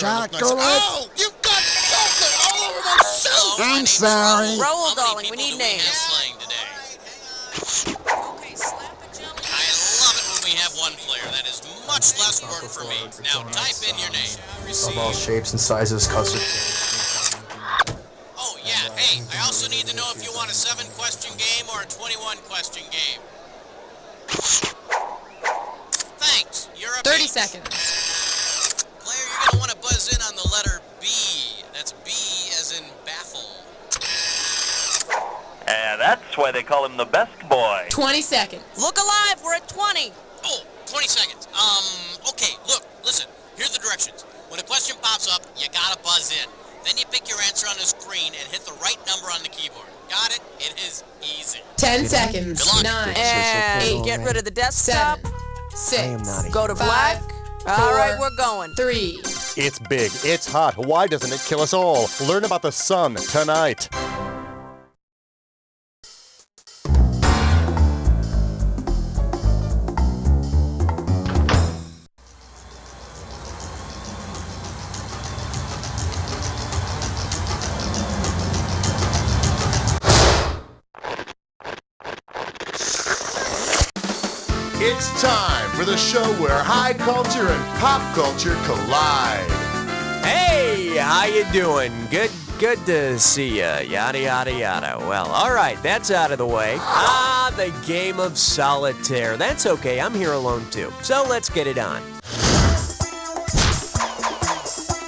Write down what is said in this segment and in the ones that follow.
Chocolate? Oh, you've got chocolate all over my suit! I'm sorry. Roll, darling, we need names. Slang today? I love it when we have one player. That is much less work for me. Now type in your name. Of all shapes and sizes, custard. Oh, yeah. Hey, I also need to know if you want a 7-question game or a 21-question game. Thanks. You're a 30 beach. seconds. Player, you're going to want to buzz in on the letter B. That's B as in baffle. That's why they call him the best boy. 20 seconds. Look alive, we're at 20. Oh, 20 seconds. Okay, look, listen. Here are the directions. When a question pops up, you gotta buzz in. Then you pick your answer on the screen and hit the right number on the keyboard. Got it? It is easy. 10 seconds. Good luck. 9. And get rid of the desktop. 7. 6. Go to 5. black. All right, we're going. 3. It's big, it's hot, why doesn't it kill us all? Learn about the sun tonight. It's time for the show where high culture and pop culture collide. Hey, how you doing? Good to see ya. Yada, yada, yada. Well, all right, that's out of the way. The game of solitaire. That's okay, I'm here alone too. So let's get it on.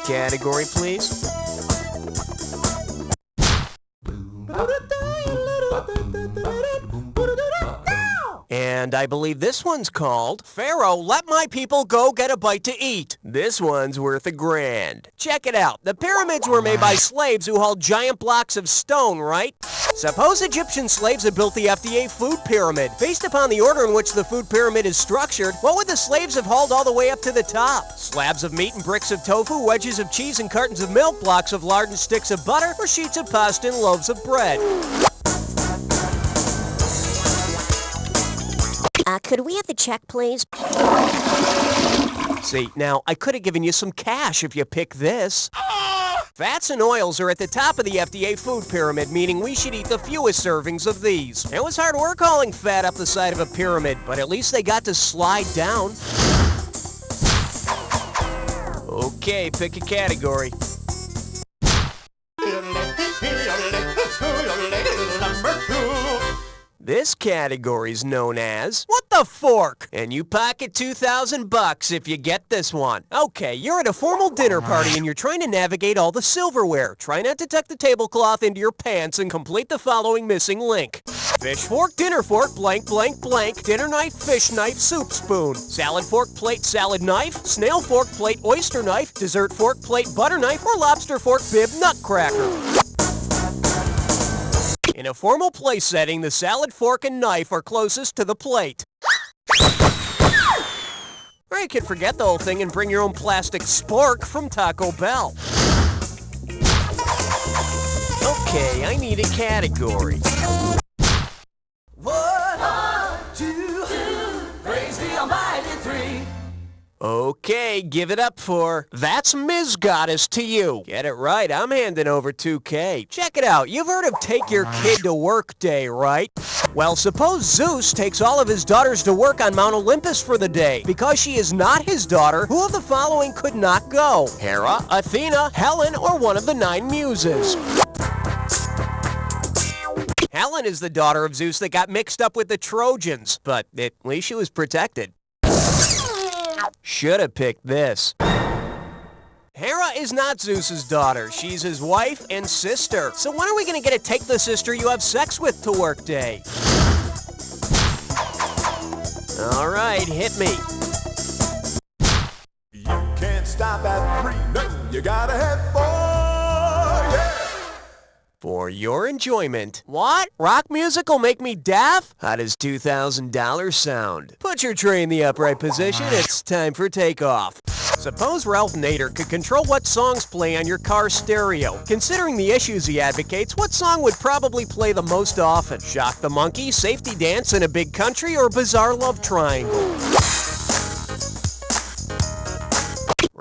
Category, please. And I believe this one's called Pharaoh, Let My People Go Get a Bite to Eat. This one's worth $1,000. Check it out. The pyramids were made by slaves who hauled giant blocks of stone, right? Suppose Egyptian slaves had built the FDA food pyramid. Based upon the order in which the food pyramid is structured, what would the slaves have hauled all the way up to the top? Slabs of meat and bricks of tofu, wedges of cheese and cartons of milk, blocks of lard and sticks of butter, or sheets of pasta and loaves of bread? Could we have the check, please? See, now, I could have given you some cash if you pick this. Fats and oils are at the top of the FDA food pyramid, meaning we should eat the fewest servings of these. It was hard work hauling fat up the side of a pyramid, but at least they got to slide down. Okay, pick a category. This category's known as What the Fork? And you pocket $2,000 if you get this one. Okay, you're at a formal dinner party and you're trying to navigate all the silverware. Try not to tuck the tablecloth into your pants and complete the following missing link. Fish fork, dinner fork, blank, blank, blank, dinner knife, fish knife, soup spoon. Salad fork, plate, salad knife, snail fork, plate, oyster knife, dessert fork, plate, butter knife, or lobster fork, bib, nutcracker. In a formal place setting, the salad fork and knife are closest to the plate. Or you could forget the whole thing and bring your own plastic spork from Taco Bell. Okay, I need a category. 1, 2, praise the Almighty 3. Okay, give it up for That's Ms. Goddess to You. Get it right, I'm handing over $2,000. Check it out, you've heard of Take Your Kid to Work Day, right? Well, suppose Zeus takes all of his daughters to work on Mount Olympus for the day. Because she is not his daughter, who of the following could not go? Hera, Athena, Helen, or one of the 9 muses? Helen is the daughter of Zeus that got mixed up with the Trojans, but at least she was protected. Should have picked this. Hera is not Zeus's daughter. She's his wife and sister. So when are we going to get a Take the Sister You Have Sex With to Work day? All right, hit me. You can't stop at 3, no, you gotta have 4, yeah! For your enjoyment. What? Rock music will make me deaf? How does $2,000 sound? Put your tray in the upright position. It's time for takeoff. Suppose Ralph Nader could control what songs play on your car stereo. Considering the issues he advocates, what song would probably play the most often? Shock the Monkey, Safety Dance in a Big Country, or Bizarre Love Triangle?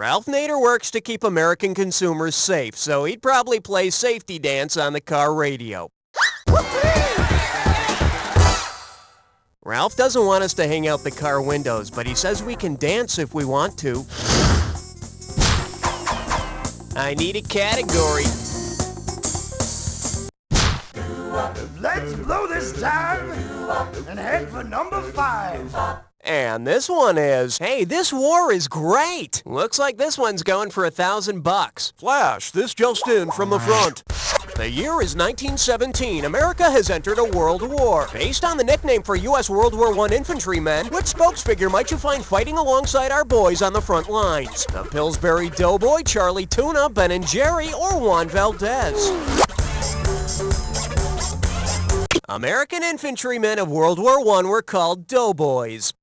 Ralph Nader works to keep American consumers safe, so he'd probably play Safety Dance on the car radio. Ralph doesn't want us to hang out the car windows, but he says we can dance if we want to. I need a category. Let's blow this time and head for number 5. And this one is, hey, this war is great. Looks like this one's going for $1,000. Flash, this just in from the front. The year is 1917. America has entered a world war. Based on the nickname for U.S. World War I infantrymen, which spokesfigure might you find fighting alongside our boys on the front lines? The Pillsbury Doughboy, Charlie Tuna, Ben and Jerry, or Juan Valdez? American infantrymen of World War I were called doughboys.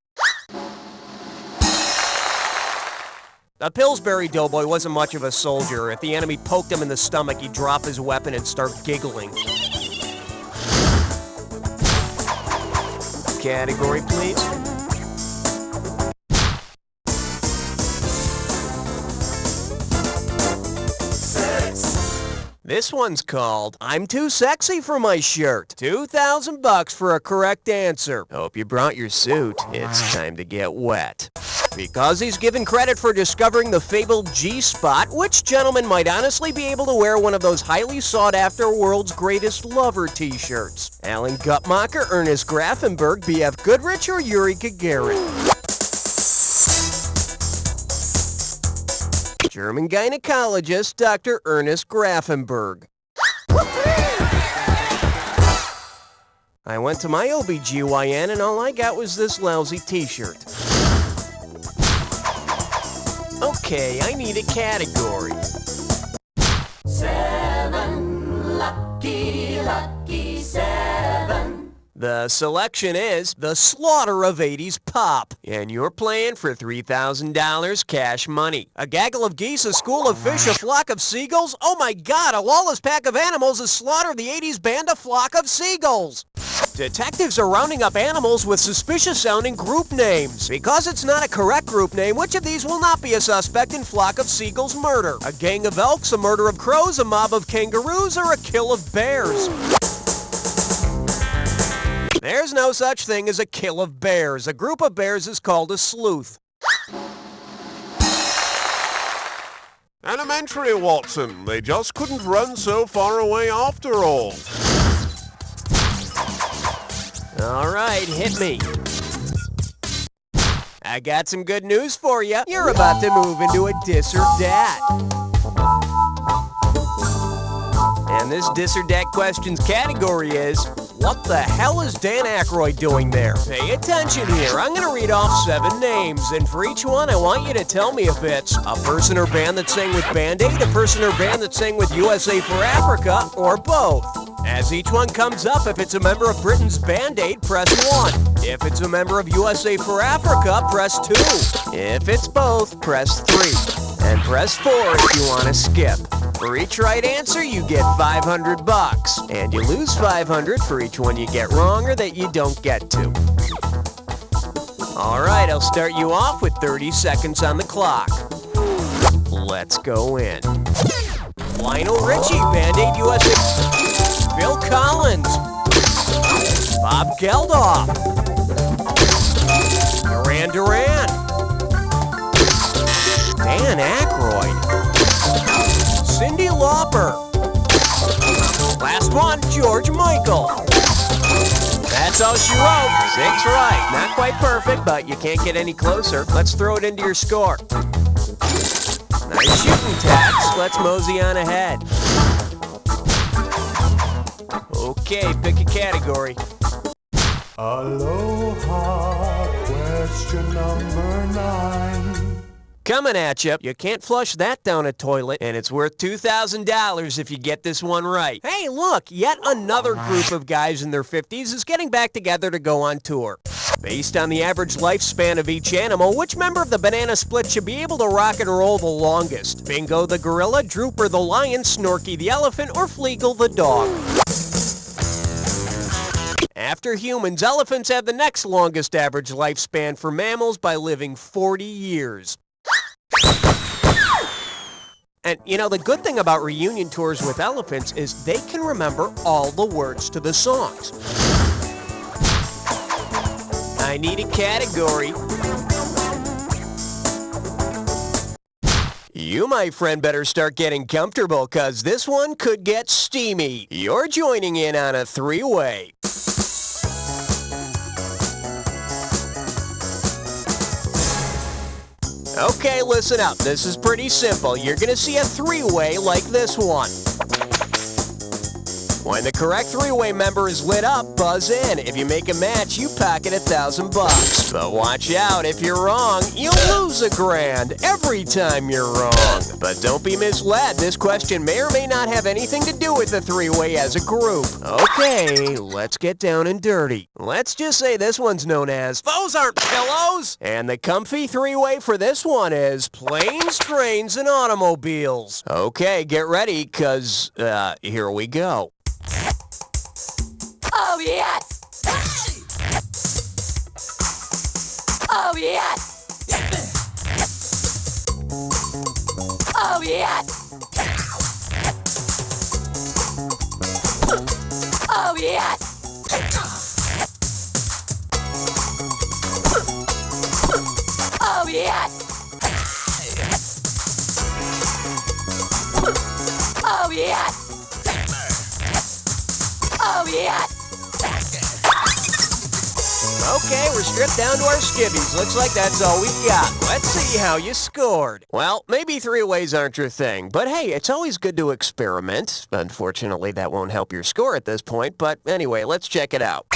The Pillsbury Doughboy wasn't much of a soldier. If the enemy poked him in the stomach, he'd drop his weapon and start giggling. Category, please. This one's called I'm Too Sexy for My Shirt. $2,000 for a correct answer. Hope you brought your suit. It's time to get wet. Because he's given credit for discovering the fabled G-spot, which gentleman might honestly be able to wear one of those highly sought-after World's Greatest Lover t-shirts? Alan Guttmacher, Ernest Grafenberg, B.F. Goodrich, or Yuri Gagarin? German gynecologist Dr. Ernest Grafenberg. I went to my OBGYN and all I got was this lousy t-shirt. Okay, I need a category. 7, lucky 7. The selection is The Slaughter of 80s Pop, and you're playing for $3,000 cash money. A gaggle of geese, a school of fish, a flock of seagulls? Oh my God, a lawless pack of animals has slaughtered the 80s band, a flock of seagulls. Detectives are rounding up animals with suspicious-sounding group names. Because it's not a correct group name, which of these will not be a suspect in Flock of Seagulls murder? A gang of elks, a murder of crows, a mob of kangaroos, or a kill of bears? There's no such thing as a kill of bears. A group of bears is called a sleuth. Elementary, Watson. They just couldn't run so far away after all. All right, hit me. I got some good news for you. You're about to move into a dis or dat. And this dis or dat questions category is, what the hell is Dan Aykroyd doing there? Pay attention here. I'm going to read off 7 names, and for each one, I want you to tell me if it's a person or band that sang with Band-Aid, a person or band that sang with USA for Africa, or both. As each one comes up, if it's a member of Britain's Band-Aid, press 1. If it's a member of USA for Africa, press 2. If it's both, press 3. And press 4 if you want to skip. For each right answer, you get $500. And you lose $500 for each one you get wrong or that you don't get to. All right, I'll start you off with 30 seconds on the clock. Let's go in. Lionel Richie, Band-Aid USA. Phil Collins, Bob Geldof, Duran Duran, Dan Aykroyd, Cyndi Lauper. Last one, George Michael. That's all she wrote. 6 right. Not quite perfect, but you can't get any closer. Let's throw it into your score. Nice shooting, Tex. Let's mosey on ahead. Okay, pick a category. Aloha, question number 9. Coming at you. You can't flush that down a toilet, and it's worth $2,000 if you get this one right. Hey, look, yet another group of guys in their 50s is getting back together to go on tour. Based on the average lifespan of each animal, which member of the banana split should be able to rock and roll the longest? Bingo the gorilla, Drooper the lion, Snorky the elephant, or Fleagle the dog? After humans, elephants have the next longest average lifespan for mammals by living 40 years. And you know, the good thing about reunion tours with elephants is they can remember all the words to the songs. I need a category. You, my friend, better start getting comfortable, cause this one could get steamy. You're joining in on a three-way. Okay, listen up. This is pretty simple. You're gonna see a three-way like this one. When the correct three-way member is lit up, buzz in. If you make a match, you pocket $1,000. But watch out, if you're wrong, you'll lose $1,000 every time you're wrong. But don't be misled. This question may or may not have anything to do with the three-way as a group. Okay, let's get down and dirty. Let's just say this one's known as Those Aren't Pillows. And the comfy three-way for this one is Planes, Trains, and Automobiles. Okay, get ready, cause, here we go. Oh, yes! Oh, yes! Oh, yes! Oh, yes! Oh, yes! Oh, yes! Oh, yes! Okay, we're stripped down to our skivvies. Looks like that's all we got. Let's see how you scored. Well, maybe three-ways aren't your thing, but hey, it's always good to experiment. Unfortunately, that won't help your score at this point, but anyway, let's check it out.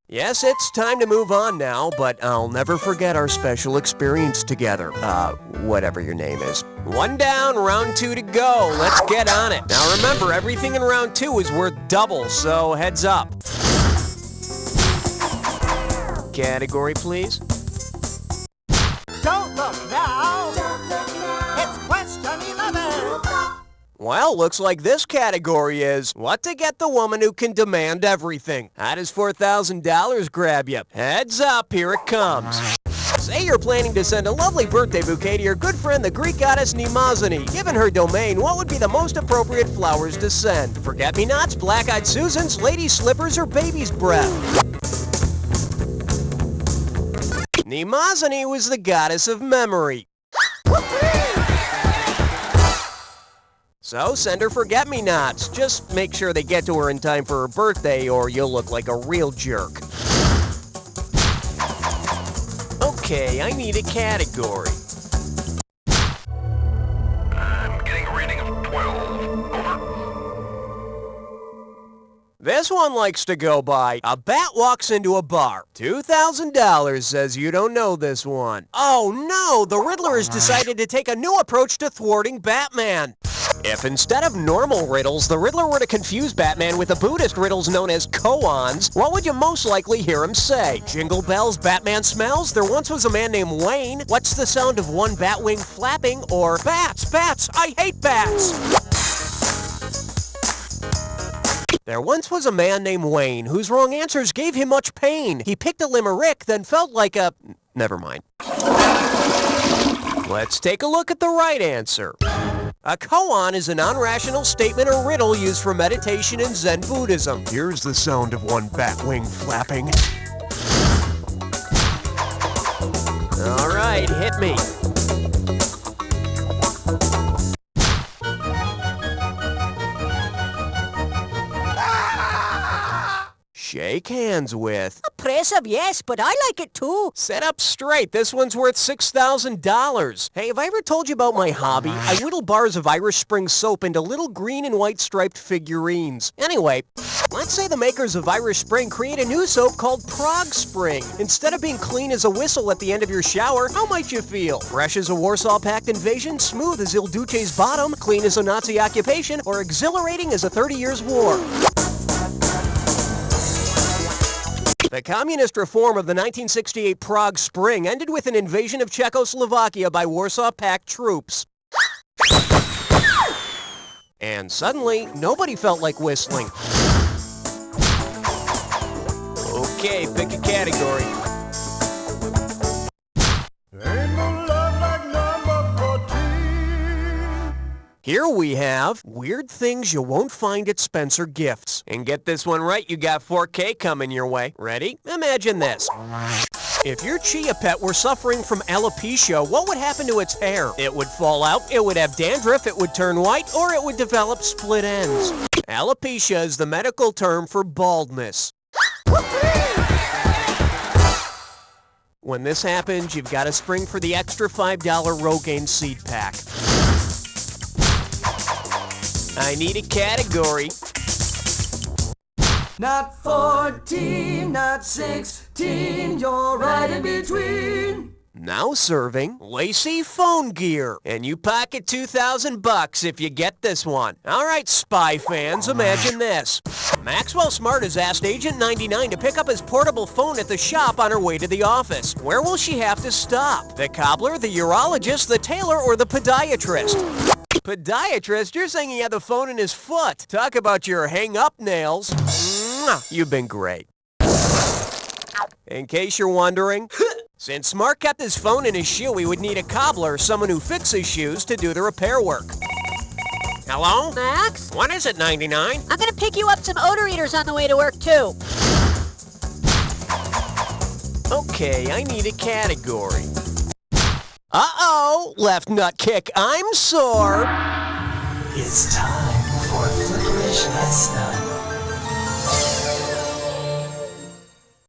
Yes, it's time to move on now, but I'll never forget our special experience together. Whatever your name is. One down, round 2 to go. Let's get on it. Now remember, everything in round 2 is worth double, so heads up. Category, please. Don't look now. It's question 11. Well, looks like this category is what to get the woman who can demand everything. How does $4,000 grab you? Heads up, here it comes. Say you're planning to send a lovely birthday bouquet to your good friend, the Greek goddess Mnemosyne. Given her domain, what would be the most appropriate flowers to send? Forget-me-nots, black-eyed Susans, lady slippers, or baby's breath? Mnemosyne was the goddess of memory. So send her forget-me-nots. Just make sure they get to her in time for her birthday or you'll look like a real jerk. Okay, I need a category. I'm getting a reading of 12. Over. This one likes to go by, a bat walks into a bar. $2,000 says you don't know this one. Oh no, the Riddler has decided to take a new approach to thwarting Batman. If instead of normal riddles, the Riddler were to confuse Batman with the Buddhist riddles known as koans, what would you most likely hear him say? Jingle bells, Batman smells, there once was a man named Wayne, what's the sound of one bat wing flapping, or bats, bats, I hate bats! There once was a man named Wayne whose wrong answers gave him much pain. He picked a limerick, then felt like a... Never mind. Let's take a look at the right answer. A koan is a non-rational statement or riddle used for meditation in Zen Buddhism. Here's the sound of one bat wing flapping. All right, hit me. Shake hands with. Impressive, yes, but I like it too. Set up straight. This one's worth $6,000. Hey, have I ever told you about my hobby? I whittle bars of Irish Spring soap into little green and white striped figurines. Anyway, let's say the makers of Irish Spring create a new soap called Prague Spring. Instead of being clean as a whistle at the end of your shower, how might you feel? Fresh as a Warsaw Pact invasion, smooth as Il Duce's bottom, clean as a Nazi occupation, or exhilarating as a 30 Years' War? The communist reform of the 1968 Prague Spring ended with an invasion of Czechoslovakia by Warsaw Pact troops. And suddenly, nobody felt like whistling. Okay, pick a category. Ain't no love like number 14. Here we have weird things you won't find at Spencer Gifts. And get this one right, you got 4K coming your way. Ready? Imagine this. If your chia pet were suffering from alopecia, what would happen to its hair? It would fall out, it would have dandruff, it would turn white, or it would develop split ends. Alopecia is the medical term for baldness. When this happens, you've got to spring for the extra $5 Rogaine seed pack. I need a category. Not 14, not 16, you're right in between. Now serving Lacey phone gear. And you pocket $2,000 if you get this one. All right, spy fans, imagine this. Maxwell Smart has asked Agent 99 to pick up his portable phone at the shop on her way to the office. Where will she have to stop? The cobbler, the urologist, the tailor, or the podiatrist? Podiatrist? You're saying he had the phone in his foot. Talk about your hang-up nails. Mwah, you've been great. In case you're wondering, since Smart kept his phone in his shoe, he would need a cobbler, someone who fixes shoes, to do the repair work. Hello? Max? What is it, 99? I'm gonna pick you up some odor eaters on the way to work, too. Okay, I need a category. Uh-oh! Left nut kick, I'm sore! It's time for Flickerish Lesson.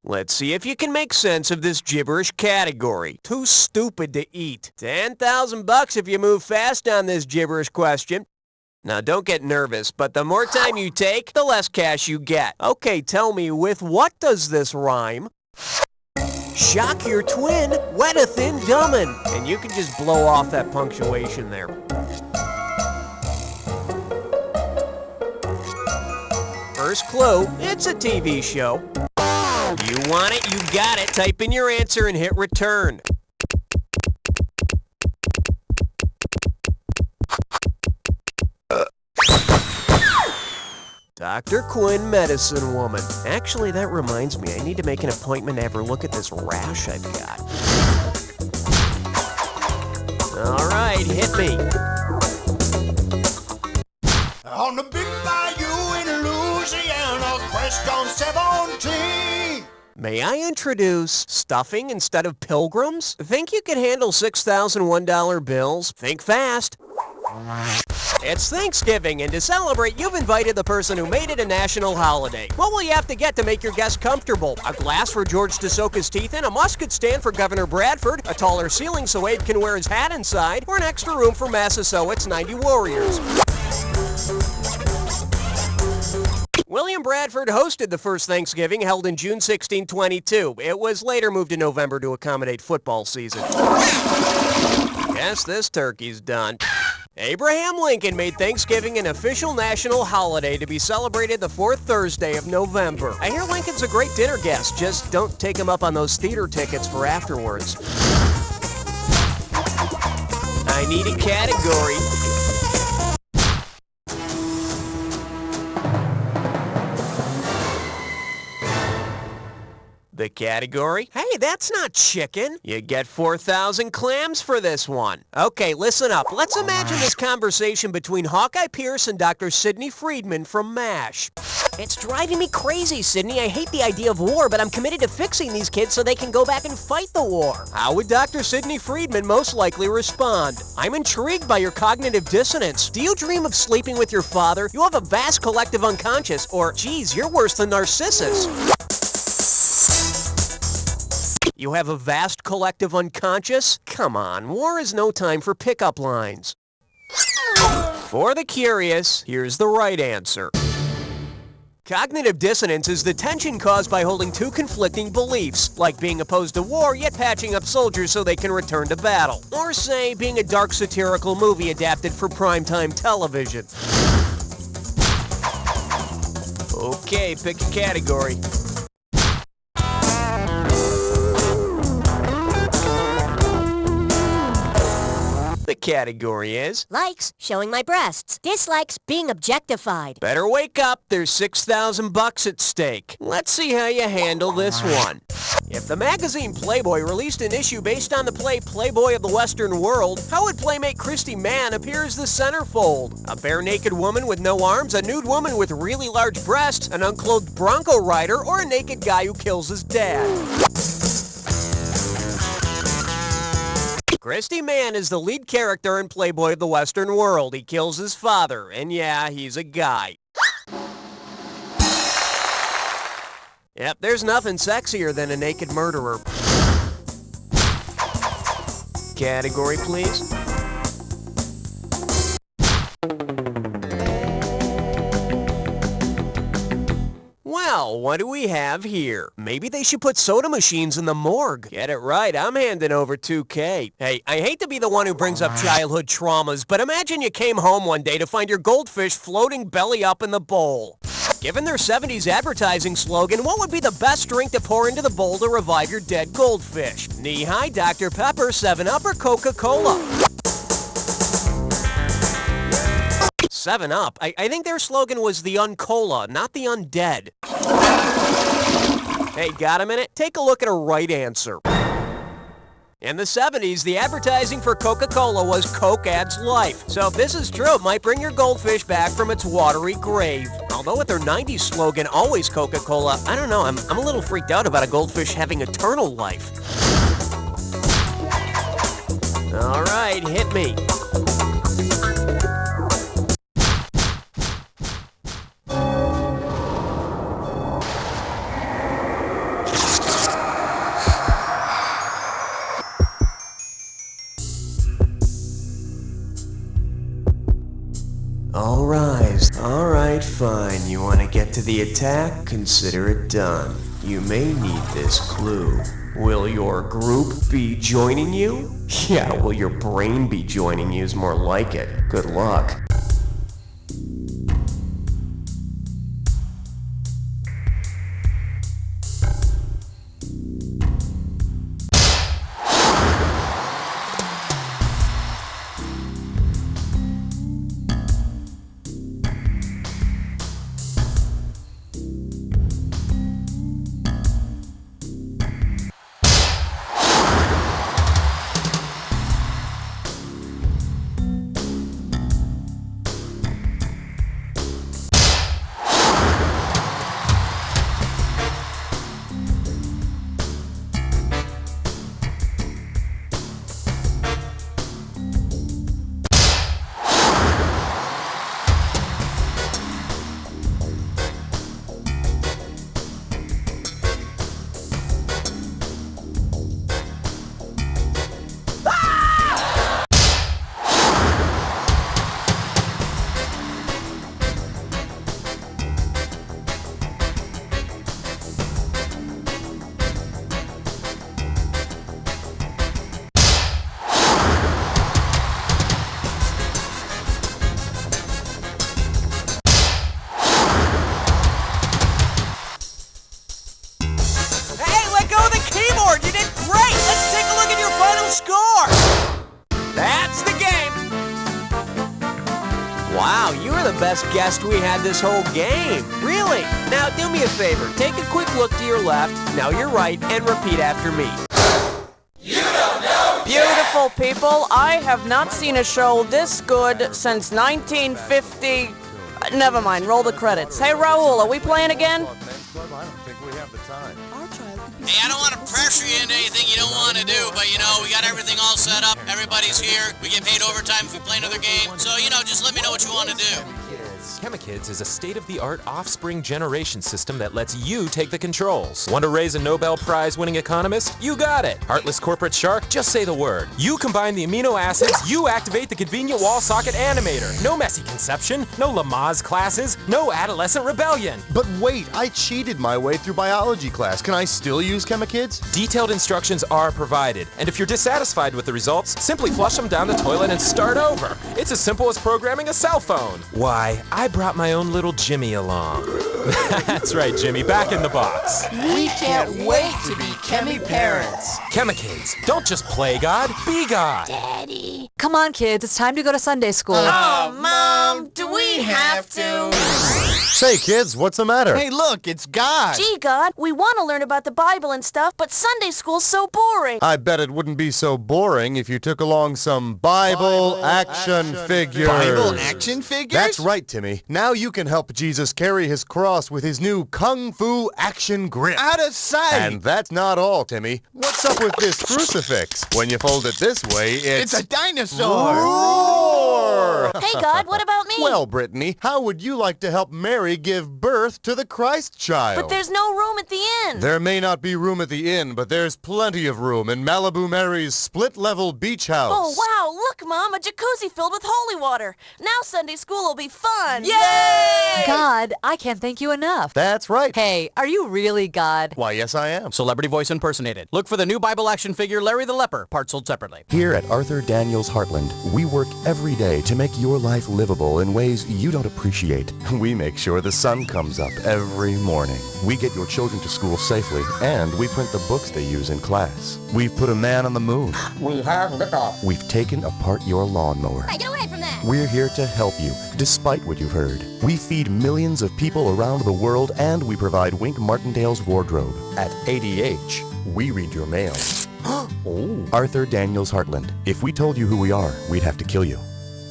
Let's see if you can make sense of this gibberish category. Too stupid to eat. $10,000 if you move fast on this gibberish question. Now, don't get nervous, but the more time you take, the less cash you get. Okay, tell me, with what does this rhyme? Shock your twin, wetteth in dummin'. And you can just blow off that punctuation there. First clue, it's a TV show. You want it, you got it. Type in your answer and hit return. Dr. Quinn, Medicine Woman. Actually, that reminds me, I need to make an appointment to have her look at this rash I've got. All right, hit me. On the big bayou in Louisiana, crest on 17. May I introduce stuffing instead of pilgrims? Think you could handle $6,001 bills? Think fast. It's Thanksgiving, and to celebrate, you've invited the person who made it a national holiday. What will you have to get to make your guests comfortable? A glass for George to soak his teeth in, a musket stand for Governor Bradford, a taller ceiling so Abe can wear his hat inside, or an extra room for Massasoit's 90 Warriors. William Bradford hosted the first Thanksgiving, held in June 1622. It was later moved to November to accommodate football season. Guess this turkey's done. Abraham Lincoln made Thanksgiving an official national holiday to be celebrated the fourth Thursday of November. I hear Lincoln's a great dinner guest, just don't take him up on those theater tickets for afterwards. I need a category. The category? Hey, that's not chicken. You get 4,000 clams for this one. Okay, listen up. Let's imagine this conversation between Hawkeye Pierce and Dr. Sidney Friedman from MASH. It's driving me crazy, Sydney. I hate the idea of war, but I'm committed to fixing these kids so they can go back and fight the war. How would Dr. Sidney Friedman most likely respond? I'm intrigued by your cognitive dissonance. Do you dream of sleeping with your father? You have a vast collective unconscious. Or, geez, you're worse than Narcissus. You have a vast collective unconscious? Come on, war is no time for pickup lines. For the curious, here's the right answer. Cognitive dissonance is the tension caused by holding two conflicting beliefs, like being opposed to war yet patching up soldiers so they can return to battle. Or say, being a dark satirical movie adapted for primetime television. Okay, pick a category. The category is... Likes, showing my breasts. Dislikes, being objectified. Better wake up, there's $6,000 at stake. Let's see how you handle this one. If the magazine Playboy released an issue based on the play Playboy of the Western World, how would Playmate Christy Mann appear as the centerfold? A bare-naked woman with no arms, a nude woman with really large breasts, an unclothed Bronco rider, or a naked guy who kills his dad? Christy Mann is the lead character in Playboy of the Western World. He kills his father, and yeah, he's a guy. Yep, there's nothing sexier than a naked murderer. Category, please. Well, what do we have here? Maybe they should put soda machines in the morgue. Get it right, I'm handing over $2K. Hey, I hate to be the one who brings up childhood traumas, but imagine you came home one day to find your goldfish floating belly up in the bowl. Given their 70s advertising slogan, what would be the best drink to pour into the bowl to revive your dead goldfish? Knee-High, Dr. Pepper, 7-Up, or Coca-Cola? 7-Up? I think their slogan was the Uncola, not the Undead. Hey, got a minute? Take a look at a right answer. In the 70s, the advertising for Coca-Cola was Coke adds life. So if this is true, it might bring your goldfish back from its watery grave. Although with their 90s slogan, always Coca-Cola, I don't know, I'm a little freaked out about a goldfish having eternal life. All right, hit me. All rise. All right, fine. You want to get to the attack? Consider it done. You may need this clue. Will your group be joining you? Yeah, will your brain be joining you is more like it. Good luck. Wow, you were the best guest we had this whole game. Really? Now do me a favor. Take a quick look to your left, now your right, and repeat after me. You don't know. Beautiful people, I have not seen a show this good since 1950. Never mind, roll the credits. Hey, Raul, are we playing again? I don't think we have the time. Hey, I don't want to pressure you into anything you don't want to do, but, you know, we got everything all set up. Everybody's here. We get paid overtime if we play another game. So, you know, just let me know what you want to do. Chemikids is a state-of-the-art offspring generation system that lets you take the controls. Want to raise a Nobel Prize-winning economist? You got it! Heartless corporate shark? Just say the word. You combine the amino acids, you activate the convenient wall socket animator. No messy conception, no Lamaze classes, no adolescent rebellion. But wait, I cheated my way through biology class. Can I still use Chemikids? Detailed instructions are provided, and if you're dissatisfied with the results, simply flush them down the toilet and start over. It's as simple as programming a cell phone. Why, I brought my own little Jimmy along. That's right, Jimmy, back in the box. We can't wait to be Chemi parents. Chemikids, don't just play God, be God. Daddy. Come on, kids, it's time to go to Sunday school. Oh, Mom, do we have to? Say, kids, what's the matter? Hey, look, it's God. Gee, God, we want to learn about the Bible and stuff, but Sunday school's so boring. I bet it wouldn't be so boring if you took along some Bible action figures. Bible action figures? That's right, Timmy. Now you can help Jesus carry his cross with his new Kung Fu action grip. Out of sight. And that's not all, Timmy. What's up with this crucifix? When you fold it this way, It's a dinosaur. Roar! Hey, God, what about me? Well, Brittany, how would you like to help Mary give birth to the Christ child? But there's no room at the inn. There may not be room at the inn, but there's plenty of room in Malibu Mary's split-level beach house. Oh, wow, look, Mom, a jacuzzi filled with holy water. Now Sunday school will be fun. Yay! God, I can't thank you enough. That's right. Hey, are you really God? Why, yes, I am. Celebrity voice impersonated. Look for the new Bible action figure Larry the Leper, parts sold separately. Here at Arthur Daniels Heartland, we work every day to make your life livable in ways you don't appreciate. We make sure the sun comes up every morning. We get your children to school safely, and we print the books they use in class. We've put a man on the moon. We have liftoff. We've taken apart your lawnmower. Hey, get away from that. We're here to help you, despite what you've heard. We feed millions of people around the world, and we provide Wink Martindale's wardrobe. At ADH, we read your mail. Oh. Arthur Daniels Heartland. If we told you who we are, we'd have to kill you.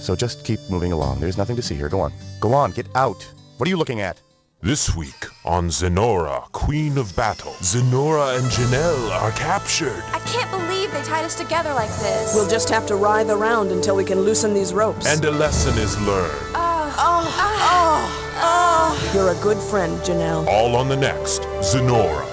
So just keep moving along. There's nothing to see here. Go on. Go on, get out. What are you looking at? This week on Zenora, Queen of Battle, Zenora and Janelle are captured. I can't believe they tied us together like this. We'll just have to writhe around until we can loosen these ropes. And a lesson is learned. You're a good friend, Janelle. All on the next Zenora.